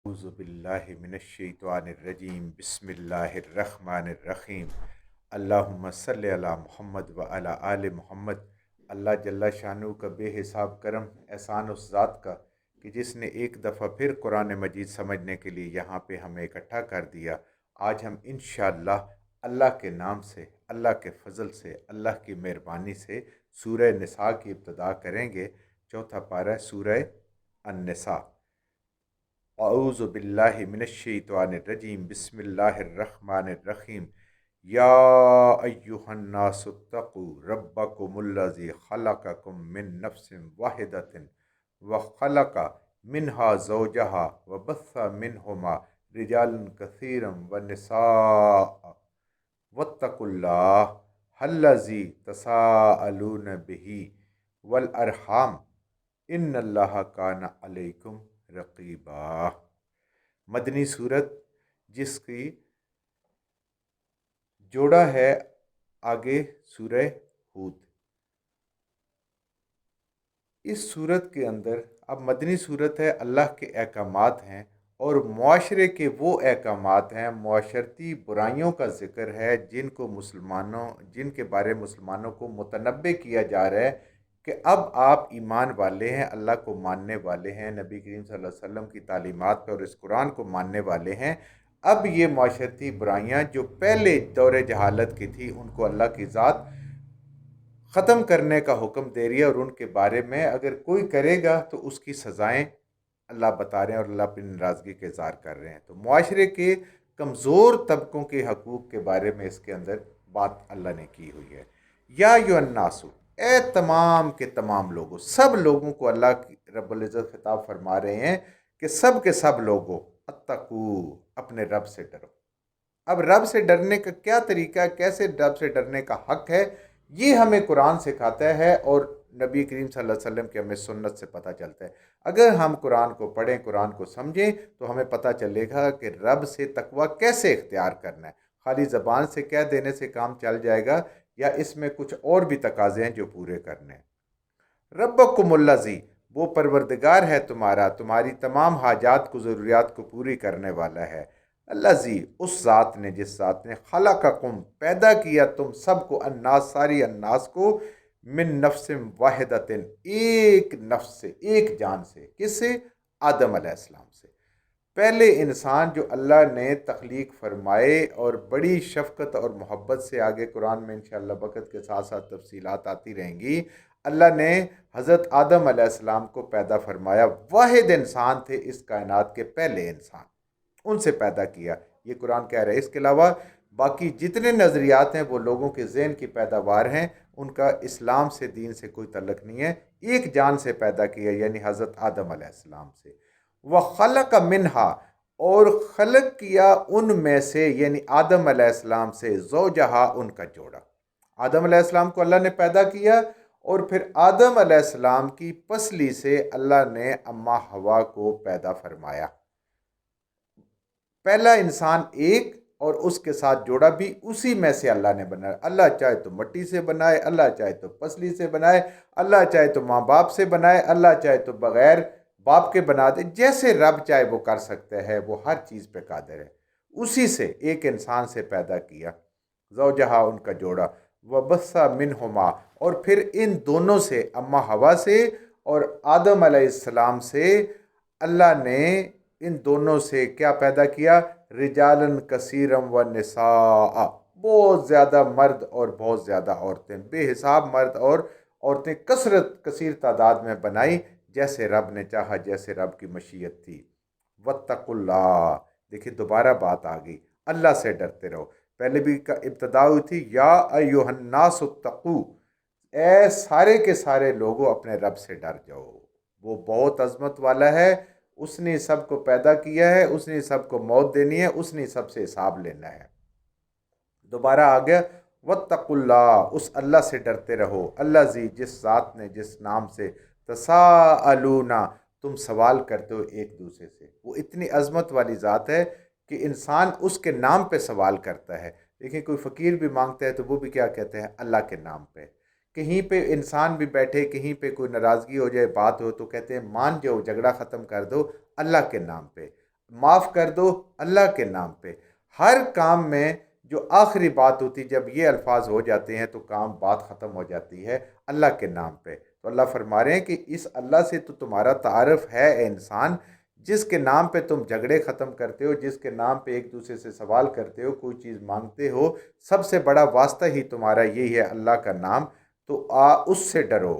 اعوذ باللہ من الشیطان الرجیم بسم اللہ الرحمن الرحیم اللہم صلی علی محمد و علی آل محمد۔ اللہ جل شانہ کا بے حساب کرم احسان اس ذات کا کہ جس نے ایک دفعہ پھر قرآن مجید سمجھنے کے لیے یہاں پہ ہمیں اکٹھا کر دیا۔ آج ہم انشاءاللہ اللہ کے نام سے، اللہ کے فضل سے، اللہ کی مہربانی سے سورہ نساء کی ابتدا کریں گے۔ چوتھا پارہ سورہ النساء۔ اعوذ باللہ من الشیطان الرجیم بسم اللہ الرحمن الرحیم۔ یا ایہا الناس اتقوا ربکم الذی خلقکم من نفس واحدۃ وخلق منہا زوجہا وبث منہما رجالا کثیرا ونساء واتقوا اللہ الذی تساءلون بہ والارحام ان اللہ کان علیکم رقیبہ۔ مدنی صورت جس کی جوڑا ہے آگے سورہ ہود۔ اس صورت کے اندر اب مدنی صورت ہے، اللہ کے احکامات ہیں اور معاشرے کے وہ احکامات ہیں، معاشرتی برائیوں کا ذکر ہے جن کے بارے مسلمانوں کو متنبہ کیا جا رہا ہے کہ اب آپ ایمان والے ہیں، اللہ کو ماننے والے ہیں، نبی کریم صلی اللہ علیہ وسلم کی تعلیمات پر اور اس قرآن کو ماننے والے ہیں۔ اب یہ معاشرتی برائیاں جو پہلے دور جہالت کی تھی ان کو اللہ کی ذات ختم کرنے کا حکم دے رہی ہے، اور ان کے بارے میں اگر کوئی کرے گا تو اس کی سزائیں اللہ بتا رہے ہیں اور اللہ اپنی ناراضگی کا اظہار کر رہے ہیں۔ تو معاشرے کے کمزور طبقوں کے حقوق کے بارے میں اس کے اندر بات اللہ نے کی ہوئی ہے۔ یا ایھا الناس، اے تمام کے تمام لوگوں، سب لوگوں کو اللہ رب العزت خطاب فرما رہے ہیں کہ سب کے سب لوگوں اتقو، اپنے رب سے ڈرو۔ اب رب سے ڈرنے کا کیا طریقہ ہے، کیسے رب سے ڈرنے کا حق ہے، یہ ہمیں قرآن سکھاتا ہے اور نبی کریم صلی اللہ علیہ وسلم کی ہمیں سنت سے پتہ چلتا ہے۔ اگر ہم قرآن کو پڑھیں، قرآن کو سمجھیں تو ہمیں پتہ چلے گا کہ رب سے تقوی کیسے اختیار کرنا ہے۔ خالی زبان سے کہہ دینے سے کام چل جائے گا یا اس میں کچھ اور بھی تقاضے ہیں جو پورے کرنے ہیں۔ ربکم الذی، وہ پروردگار ہے تمہارا، تمہاری تمام حاجات کو، ضروریات کو پوری کرنے والا ہے۔ الذی، اس ذات نے، جس ذات نے خلقکم، پیدا کیا تم سب کو، الناس، ساری الناس کو، من نفس واحدۃ، ایک نفس سے، ایک جان سے۔ کس سے؟ آدم علیہ السلام سے۔ پہلے انسان جو اللہ نے تخلیق فرمائے اور بڑی شفقت اور محبت سے، آگے قرآن میں انشاءاللہ وقت کے ساتھ ساتھ تفصیلات آتی رہیں گی، اللہ نے حضرت آدم علیہ السلام کو پیدا فرمایا۔ واحد انسان تھے اس کائنات کے، پہلے انسان، ان سے پیدا کیا، یہ قرآن کہہ رہا ہے۔ اس کے علاوہ باقی جتنے نظریات ہیں وہ لوگوں کے ذہن کی پیداوار ہیں، ان کا اسلام سے، دین سے کوئی تعلق نہیں ہے۔ ایک جان سے پیدا کیا یعنی حضرت آدم علیہ السلام سے۔ وَخَلَقَ مِنْهَا، اور خلق کیا ان میں سے یعنی آدم علیہ السلام سے، زوجہا، ان کا جوڑا۔ آدم علیہ السلام کو اللہ نے پیدا کیا اور پھر آدم علیہ السلام کی پسلی سے اللہ نے اماں حوا کو پیدا فرمایا۔ پہلا انسان ایک اور اس کے ساتھ جوڑا بھی اسی میں سے اللہ نے بنایا۔ اللہ چاہے تو مٹی سے بنائے، اللہ چاہے تو پسلی سے بنائے، اللہ چاہے تو ماں باپ سے بنائے، اللہ چاہے تو بغیر باپ کے بنا دے، جیسے رب چاہے وہ کر سکتا ہے، وہ ہر چیز پہ قادر ہے۔ اسی سے ایک انسان سے پیدا کیا، زوجہا، ان کا جوڑا، وبث منہما، اور پھر ان دونوں سے، اماں حوا سے اور آدم علیہ السلام سے، اللہ نے ان دونوں سے کیا پیدا کیا؟ رجالن کثیرم و نساء، بہت زیادہ مرد اور بہت زیادہ عورتیں، بے حساب مرد اور عورتیں کثیر تعداد میں بنائی، جیسے رب نے چاہا، جیسے رب کی مشیت تھی۔ واتقوا اللہ، دیکھیں دوبارہ بات آ گئی، اللہ سے ڈرتے رہو۔ پہلے بھی ابتدا ہوئی تھی، یا ایھا الناس اتقوا، اے سارے کے سارے لوگوں اپنے رب سے ڈر جاؤ، وہ بہت عظمت والا ہے، اس نے سب کو پیدا کیا ہے، اس نے سب کو موت دینی ہے، اس نے سب سے حساب لینا ہے۔ دوبارہ آ گیا، واتقوا اللہ، اس اللہ سے ڈرتے رہو، الذی، جس ذات نے، جس نام سے، تساءلون، تم سوال کرتے ہو ایک دوسرے سے۔ وہ اتنی عظمت والی ذات ہے کہ انسان اس کے نام پہ سوال کرتا ہے۔ دیکھیں کوئی فقیر بھی مانگتا ہے تو وہ بھی کیا کہتے ہیں؟ اللہ کے نام پہ۔ کہیں پہ انسان بھی بیٹھے، کہیں پہ کوئی ناراضگی ہو جائے، بات ہو، تو کہتے ہیں مان جاؤ، جھگڑا ختم کر دو، اللہ کے نام پہ۔ معاف کر دو اللہ کے نام پہ۔ ہر کام میں جو آخری بات ہوتی، جب یہ الفاظ ہو جاتے ہیں تو کام بات ختم ہو جاتی ہے اللہ کے نام پہ۔ تو اللہ فرما رہے ہیں کہ اس اللہ سے تو تمہارا تعارف ہے اے انسان، جس کے نام پہ تم جھگڑے ختم کرتے ہو، جس کے نام پہ ایک دوسرے سے سوال کرتے ہو، کوئی چیز مانگتے ہو، سب سے بڑا واسطہ ہی تمہارا یہی ہے اللہ کا نام۔ تو اس سے ڈرو،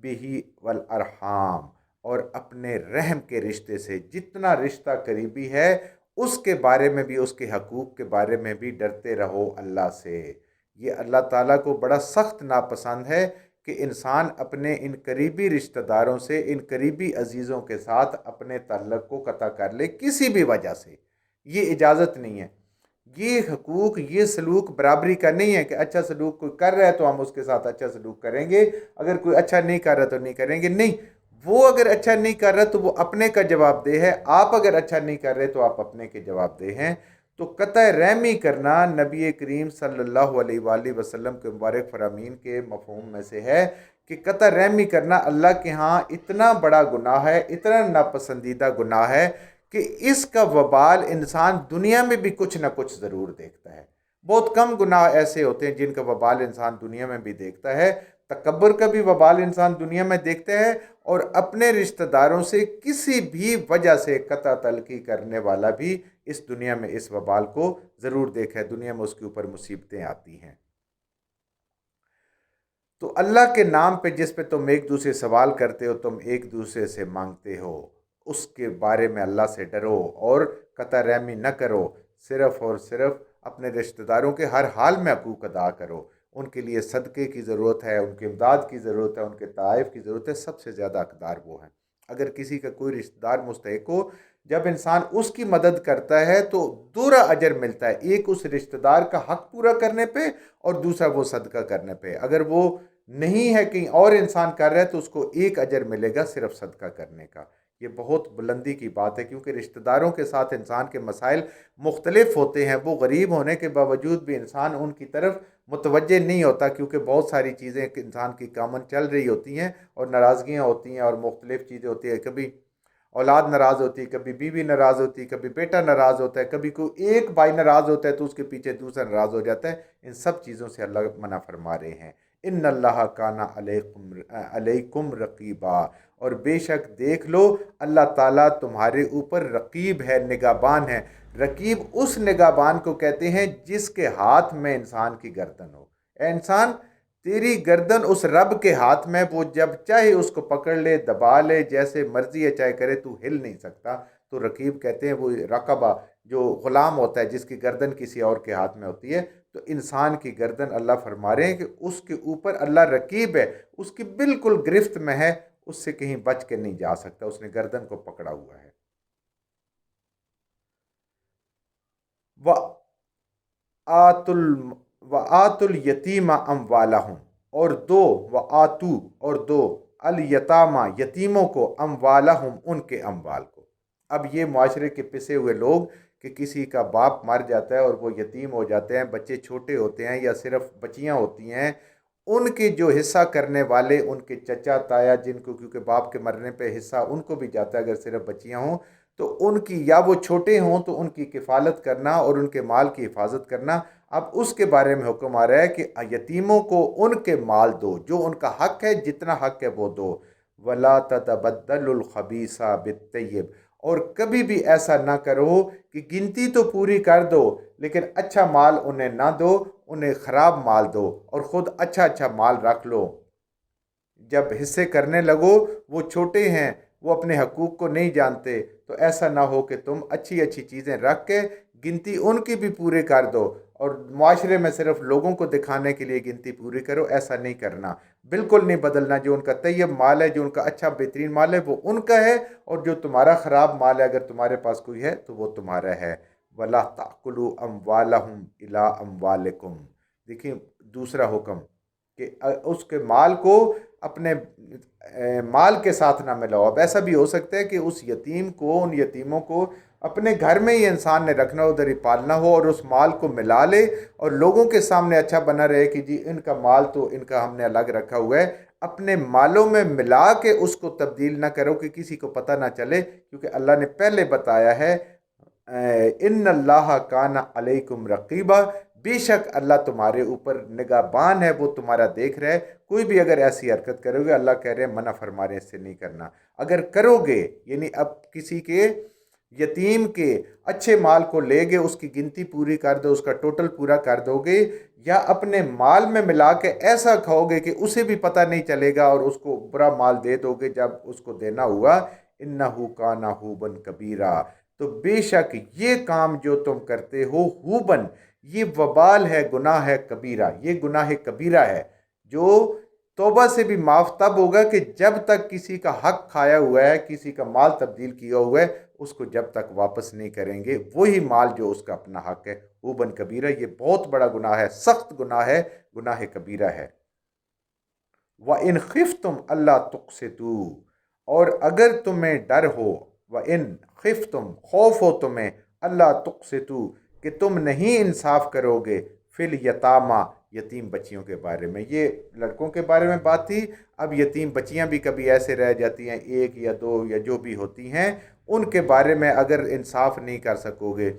بہی والارحام، اور اپنے رحم کے رشتے سے، جتنا رشتہ قریبی ہے اس کے بارے میں بھی، اس کے حقوق کے بارے میں بھی ڈرتے رہو اللہ سے۔ یہ اللہ تعالیٰ کو بڑا سخت ناپسند ہے کہ انسان اپنے ان قریبی رشتہ داروں سے، ان قریبی عزیزوں کے ساتھ اپنے تعلق کو قطع کر لے کسی بھی وجہ سے۔ یہ اجازت نہیں ہے، یہ حقوق، یہ سلوک برابری کا نہیں ہے کہ اچھا سلوک کوئی کر رہا ہے تو ہم اس کے ساتھ اچھا سلوک کریں گے، اگر کوئی اچھا نہیں کر رہا تو نہیں کریں گے۔ نہیں، وہ اگر اچھا نہیں کر رہا تو وہ اپنے کا جواب دہ ہے، آپ اگر اچھا نہیں کر رہے تو آپ اپنے کے جواب دہ ہیں۔ تو قطع رحمی کرنا نبی کریم صلی اللہ علیہ وآلہ وسلم کے مبارک فرامین کے مفہوم میں سے ہے کہ قطع رحمی کرنا اللہ کے ہاں اتنا بڑا گناہ ہے، اتنا ناپسندیدہ گناہ ہے کہ اس کا وبال انسان دنیا میں بھی کچھ نہ کچھ ضرور دیکھتا ہے۔ بہت کم گناہ ایسے ہوتے ہیں جن کا وبال انسان دنیا میں بھی دیکھتا ہے۔ تکبر کا بھی وبال انسان دنیا میں دیکھتا ہے، اور اپنے رشتہ داروں سے کسی بھی وجہ سے قطع تلقی کرنے والا بھی اس دنیا میں اس وبال کو ضرور دیکھا ہے، دنیا میں اس کے اوپر مصیبتیں آتی ہیں۔ تو اللہ کے نام پہ جس پہ تم ایک دوسرے سوال کرتے ہو، تم ایک دوسرے سے مانگتے ہو، اس کے بارے میں اللہ سے ڈرو اور قطع رحمی نہ کرو، صرف اور صرف اپنے رشتہ داروں کے ہر حال میں حقوق ادا کرو۔ ان کے لیے صدقے کی ضرورت ہے، ان کی امداد کی ضرورت ہے، ان کے تحائف کی ضرورت ہے، سب سے زیادہ حقدار وہ ہیں۔ اگر کسی کا کوئی رشتہ دار مستحق ہو، جب انسان اس کی مدد کرتا ہے تو دوہرا اجر ملتا ہے، ایک اس رشتہ دار کا حق پورا کرنے پہ اور دوسرا وہ صدقہ کرنے پہ۔ اگر وہ نہیں ہے کہیں اور انسان کر رہا ہے تو اس کو ایک اجر ملے گا صرف صدقہ کرنے کا۔ یہ بہت بلندی کی بات ہے، کیونکہ رشتہ داروں کے ساتھ انسان کے مسائل مختلف ہوتے ہیں، وہ غریب ہونے کے باوجود بھی انسان ان کی طرف متوجہ نہیں ہوتا، کیونکہ بہت ساری چیزیں انسان کی کامن چل رہی ہوتی ہیں اور ناراضگیاں ہوتی ہیں اور مختلف چیزیں ہوتی ہیں۔ کبھی اولاد ناراض ہوتی ہے، کبھی بیوی ناراض ہوتی ہے، کبھی بیٹا ناراض ہوتا ہے، کبھی کوئی ایک بھائی ناراض ہوتا ہے تو اس کے پیچھے دوسرا ناراض ہو جاتا ہے۔ ان سب چیزوں سے اللہ منع فرما رہے ہیں۔ ان اللہ کان علیکم رقیبا، اور بے شک دیکھ لو اللہ تعالیٰ تمہارے اوپر رقیب ہے، نگہبان ہے۔ رقیب اس نگہبان کو کہتے ہیں جس کے ہاتھ میں انسان کی گردن ہو۔ اے انسان، تیری گردن اس رب کے ہاتھ میں، وہ جب چاہے اس کو پکڑ لے، دبا لے، جیسے مرضی ہے چاہے کرے، تو ہل نہیں سکتا۔ تو رقیب کہتے ہیں وہ رقبہ جو غلام ہوتا ہے، جس کی گردن کسی اور کے ہاتھ میں ہوتی ہے۔ تو انسان کی گردن اللہ فرما رہے ہیں کہ اس کے اوپر اللہ رقیب ہے، اس کی بالکل گرفت میں ہے، اس سے کہیں بچ کے نہیں جا سکتا، اس نے گردن کو پکڑا ہوا ہے۔ وَآتُ الْيَتِيمَ أَمْوَالَهُمْ، اور دو، وَآتُو، اور دو، الیتامہ، یتیموں کو، اموالہم، ان کے اموال کو۔ اب یہ معاشرے کے پسے ہوئے لوگ کہ کسی کا باپ مر جاتا ہے اور وہ یتیم ہو جاتے ہیں، بچے چھوٹے ہوتے ہیں یا صرف بچیاں ہوتی ہیں، ان کے جو حصہ کرنے والے، ان کے چچا تایا، جن کو کیونکہ باپ کے مرنے پہ حصہ ان کو بھی جاتا ہے اگر صرف بچیاں ہوں، تو ان کی، یا وہ چھوٹے ہوں تو ان کی کفالت کرنا اور ان کے مال کی حفاظت کرنا۔ اب اس کے بارے میں حکم آ رہا ہے کہ یتیموں کو ان کے مال دو، جو ان کا حق ہے، جتنا حق ہے وہ دو۔ وَلَا تَتَبَدَّلُ الْخَبِيثَ بِالطَّيِّبِ، اور کبھی بھی ایسا نہ کرو کہ گنتی تو پوری کر دو لیکن اچھا مال انہیں نہ دو، انہیں خراب مال دو اور خود اچھا اچھا مال رکھ لو۔ جب حصے کرنے لگو، وہ چھوٹے ہیں، وہ اپنے حقوق کو نہیں جانتے، تو ایسا نہ ہو کہ تم اچھی اچھی چیزیں رکھ کے گنتی ان کی بھی پورے کر دو اور معاشرے میں صرف لوگوں کو دکھانے کے لیے گنتی پوری کرو۔ ایسا نہیں کرنا، بالکل نہیں بدلنا۔ جو ان کا طیب مال ہے، جو ان کا اچھا بہترین مال ہے، وہ ان کا ہے، اور جو تمہارا خراب مال ہے اگر تمہارے پاس کوئی ہے تو وہ تمہارا ہے۔ وَلَا تَأْكُلُوا أَمْوَالَهُمْ إِلَىٰ أَمْوَالِكُمْ، دیکھیں دوسرا حکم کہ اس کے مال کو اپنے مال کے ساتھ نہ ملاؤ۔ اب ایسا بھی ہو سکتا ہے کہ اس یتیم کو، ان یتیموں کو اپنے گھر میں ہی انسان نے رکھنا ہو، ادھر ہی پالنا ہو، اور اس مال کو ملا لے اور لوگوں کے سامنے اچھا بنا رہے کہ جی ان کا مال تو ان کا ہم نے الگ رکھا ہوا ہے، اپنے مالوں میں ملا کے اس کو تبدیل نہ کرو کہ کسی کو پتہ نہ چلے، کیونکہ اللہ نے پہلے بتایا ہے ان اللہ کان علیکم رقیبا، بے شک اللہ تمہارے اوپر نگہبان ہے، وہ تمہارا دیکھ رہا ہے۔ کوئی بھی اگر ایسی حرکت کرو گے، اللہ کہہ رہے ہیں منع فرما رہے ہیں اس سے نہیں کرنا۔ اگر کرو گے یعنی اب کسی کے یتیم کے اچھے مال کو لے گے، اس کی گنتی پوری کر دو، اس کا ٹوٹل پورا کر دو گے، یا اپنے مال میں ملا کے ایسا کھاؤ گے کہ اسے بھی پتہ نہیں چلے گا اور اس کو برا مال دے دو گے جب اس کو دینا ہوا، انہو کان حوبن کبیرہ، تو بے شک یہ کام جو تم کرتے ہو ہوبن، یہ وبال ہے، گناہ ہے کبیرہ، یہ گناہ کبیرہ ہے جو توبہ سے بھی معاف تب ہوگا کہ جب تک کسی کا حق کھایا ہوا ہے، کسی کا مال تبدیل کیا ہوا ہے، اس کو جب تک واپس نہیں کریں گے، وہی مال جو اس کا اپنا حق ہے، ہوبن کبیرہ، یہ بہت بڑا گناہ ہے، سخت گناہ ہے، گناہ کبیرہ ہے۔ وَإِنْ خِفْتُمْ أَلَّا تُقْسِطُوا، اور اگر تمہیں ڈر ہو، وَإِنْ خِفْتُمْ، خوف ہو تمہیں، اللہ تقسطوا، کہ تم نہیں انصاف کرو گے، فی الیتامى، یتیم بچیوں کے بارے میں۔ یہ لڑکوں کے بارے میں بات تھی، اب یتیم بچیاں بھی کبھی ایسے رہ جاتی ہیں، ایک یا دو یا جو بھی ہوتی ہیں، ان کے بارے میں اگر انصاف نہیں کر سکو گے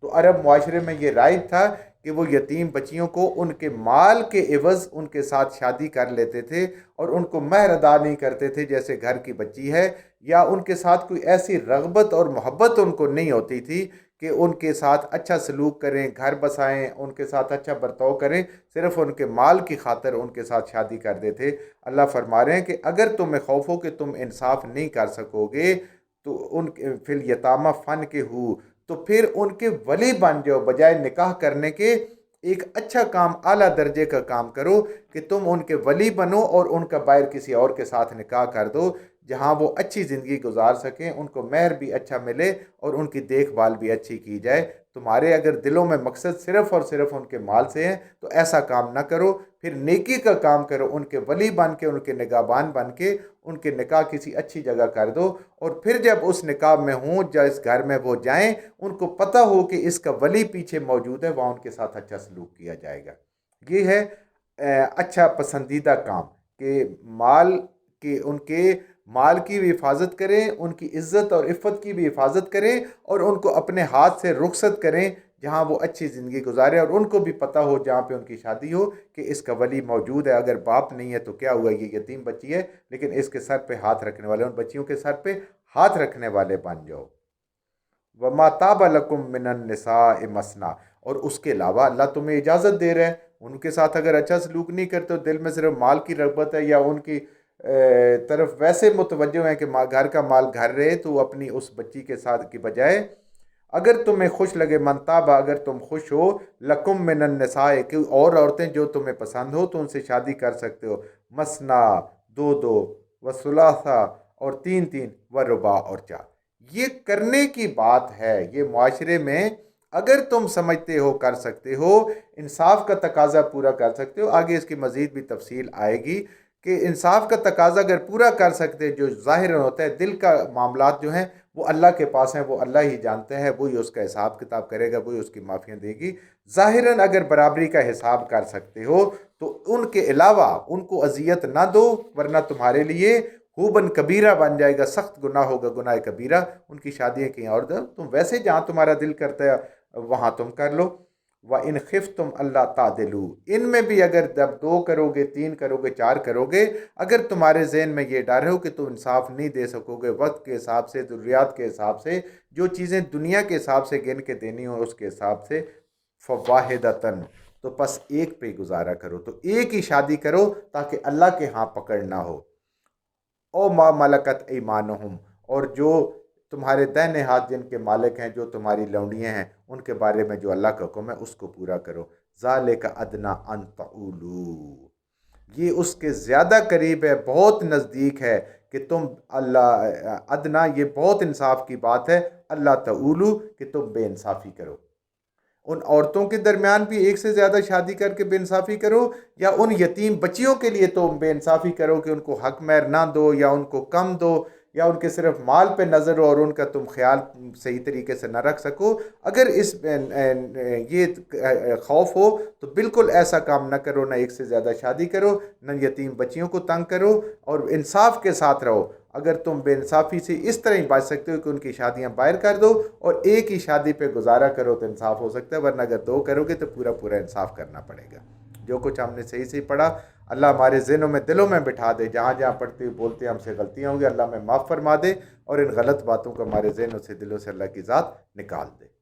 تو عرب معاشرے میں یہ رائج تھا کہ وہ یتیم بچیوں کو ان کے مال کے عوض ان کے ساتھ شادی کر لیتے تھے اور ان کو مہر ادا نہیں کرتے تھے جیسے گھر کی بچی ہے، یا ان کے ساتھ کوئی ایسی رغبت اور محبت ان کو نہیں ہوتی تھی کہ ان کے ساتھ اچھا سلوک کریں، گھر بسائیں، ان کے ساتھ اچھا برتاؤ کریں، صرف ان کے مال کی خاطر ان کے ساتھ شادی کر دیتے۔ اللہ فرما رہے ہیں کہ اگر تمہیں خوف ہو کہ تم انصاف نہیں کر سکو گے تو ان فی الیتامى فن کے ہو، تو پھر ان کے ولی بن جاؤ، بجائے نکاح کرنے کے ایک اچھا کام، اعلیٰ درجے کا کام کرو کہ تم ان کے ولی بنو اور ان کا باہر کسی اور کے ساتھ نکاح کر دو جہاں وہ اچھی زندگی گزار سکیں، ان کو مہر بھی اچھا ملے اور ان کی دیکھ بھال بھی اچھی کی جائے۔ تمہارے اگر دلوں میں مقصد صرف اور صرف ان کے مال سے ہے تو ایسا کام نہ کرو، پھر نیکی کا کام کرو، ان کے ولی بن کے، ان کے نگہبان بن کے ان کے نکاح کسی اچھی جگہ کر دو، اور پھر جب اس نکاح میں ہوں، جس گھر میں وہ جائیں، ان کو پتہ ہو کہ اس کا ولی پیچھے موجود ہے، وہاں ان کے ساتھ اچھا سلوک کیا جائے گا۔ یہ ہے اچھا پسندیدہ کام کہ مال کے، ان کے مال کی بھی حفاظت کریں، ان کی عزت اور عفت کی بھی حفاظت کریں، اور ان کو اپنے ہاتھ سے رخصت کریں جہاں وہ اچھی زندگی گزارے، اور ان کو بھی پتہ ہو جہاں پہ ان کی شادی ہو کہ اس کا ولی موجود ہے، اگر باپ نہیں ہے تو کیا ہوا، یہ یتیم بچی ہے لیکن اس کے سر پہ ہاتھ رکھنے والے، ان بچیوں کے سر پہ ہاتھ رکھنے والے بن جاؤ۔ وَمَا طَابَ لَكُم مِّنَ النِّسَاءِ مَثْنَىٰ، اور اس کے علاوہ اللہ تمہیں اجازت دے رہے ہیں، ان کے ساتھ اگر اچھا سلوک نہیں کرتے ہو، دل میں صرف مال کی رغبت ہے یا ان کی طرف ویسے متوجہ ہیں کہ گھر کا مال گھر رہے، تو اپنی اس بچی کے ساتھ کی بجائے اگر تمہیں خوش لگے، منتابہ، اگر تم خوش ہو، لکم من النساء، کہ اور عورتیں جو تمہیں پسند ہو تو ان سے شادی کر سکتے ہو، مسنا، دو دو، وثلاثہ، اور تین تین، ورباع، اور چار۔ یہ کرنے کی بات ہے، یہ معاشرے میں اگر تم سمجھتے ہو کر سکتے ہو، انصاف کا تقاضا پورا کر سکتے ہو، آگے اس کی مزید بھی تفصیل آئے گی کہ انصاف کا تقاضا اگر پورا کر سکتے، جو ظاہر ہوتا ہے دل کا معاملات جو ہیں وہ اللہ کے پاس ہیں، وہ اللہ ہی جانتے ہیں، وہی اس کا حساب کتاب کرے گا، وہی اس کی معافیاں دے گی۔ ظاہراً اگر برابری کا حساب کر سکتے ہو تو ان کے علاوہ ان کو اذیت نہ دو، ورنہ تمہارے لیے خوبن کبیرہ بن جائے گا، سخت گناہ ہوگا، گناہ کبیرہ۔ ان کی شادیاں کہیں اور دو، تم ویسے جہاں تمہارا دل کرتا ہے وہاں تم کر لو۔ وَإِنْ خِفْتُمْ أَلَّا تَعْدِلُوا، ان میں بھی اگر جب 2 کرو گے، 3 کرو گے، 4 کرو گے، اگر تمہارے ذہن میں یہ ڈر ہو کہ تم انصاف نہیں دے سکو گے، وقت کے حساب سے، ضروریات کے حساب سے، جو چیزیں دنیا کے حساب سے گن کے دینی ہو اس کے حساب سے، فواحدتاً، تو پس ایک پہ گزارا کرو، تو ایک ہی شادی کرو تاکہ اللہ کے ہاں پکڑ نہ ہو۔ او ما ملکت ایمانہم، اور جو تمہارے دہنے ہاتھ جن کے مالک ہیں، جو تمہاری لونڈیاں ہیں، ان کے بارے میں جو اللہ کا حکم ہے اس کو پورا کرو۔ ذالک ادنیٰ ان تعولوا، یہ اس کے زیادہ قریب ہے، بہت نزدیک ہے کہ تم اللہ، ادنیٰ یہ بہت انصاف کی بات ہے، اللہ تعولوا، کہ تم بے انصافی کرو۔ ان عورتوں کے درمیان بھی ایک سے زیادہ شادی کر کے بے انصافی کرو، یا ان یتیم بچیوں کے لیے تو بے انصافی کرو کہ ان کو حق مہر نہ دو یا ان کو کم دو، یا ان کے صرف مال پہ نظر ہو اور ان کا تم خیال صحیح طریقے سے نہ رکھ سکو، اگر اس یہ خوف ہو تو بالکل ایسا کام نہ کرو، نہ ایک سے زیادہ شادی کرو، نہ یتیم بچیوں کو تنگ کرو، اور انصاف کے ساتھ رہو۔ اگر تم بے انصافی سے اس طرح ہی بچ سکتے ہو کہ ان کی شادیاں باہر کر دو اور ایک ہی شادی پہ گزارا کرو تو انصاف ہو سکتا ہے، ورنہ اگر دو کرو گے تو پورا پورا انصاف کرنا پڑے گا۔ جو کچھ ہم نے صحیح پڑھا اللہ ہمارے ذہنوں میں دلوں میں بٹھا دے، جہاں جہاں پڑھتے ہوئے بولتے ہم سے غلطیاں ہوں گی اللہ میں معاف فرما دے، اور ان غلط باتوں کو ہمارے ذہنوں سے دلوں سے اللہ کی ذات نکال دے۔